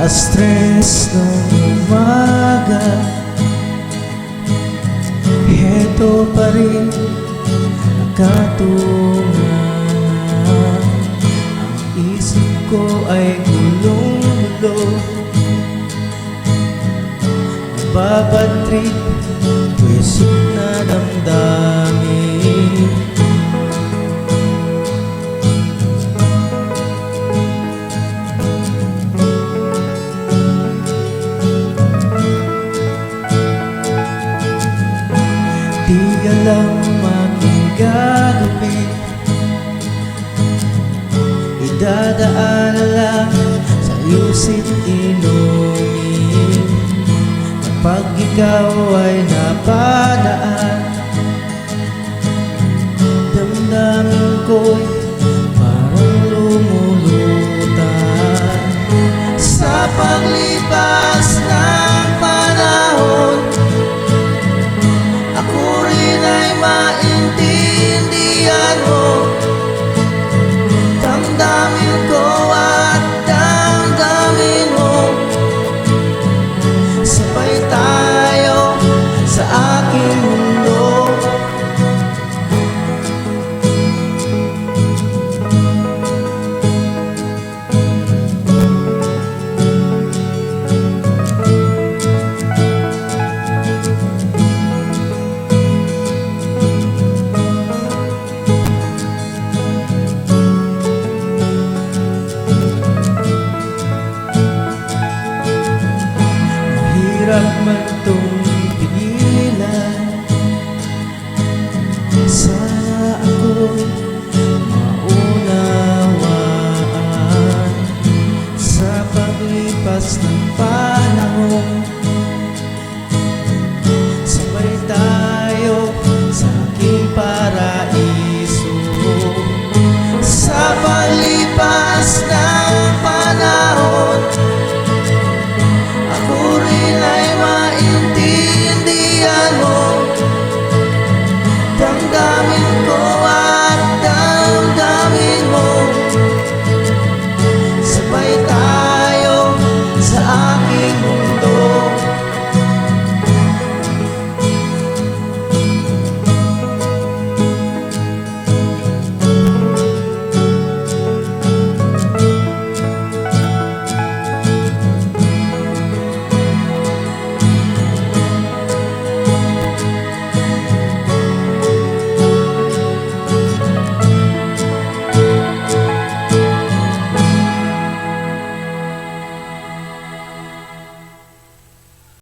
Stress ng umaga, heto pa rin nakatungan. Ang isip ko ay gulong-gulo, babad trip, wisip na damdamin. Di alam aking gagawin, idadaan lang sa lucid inumin. Kapag ikaw ay napadaan, damdamin ko'y parang lumulutan sa paglipat.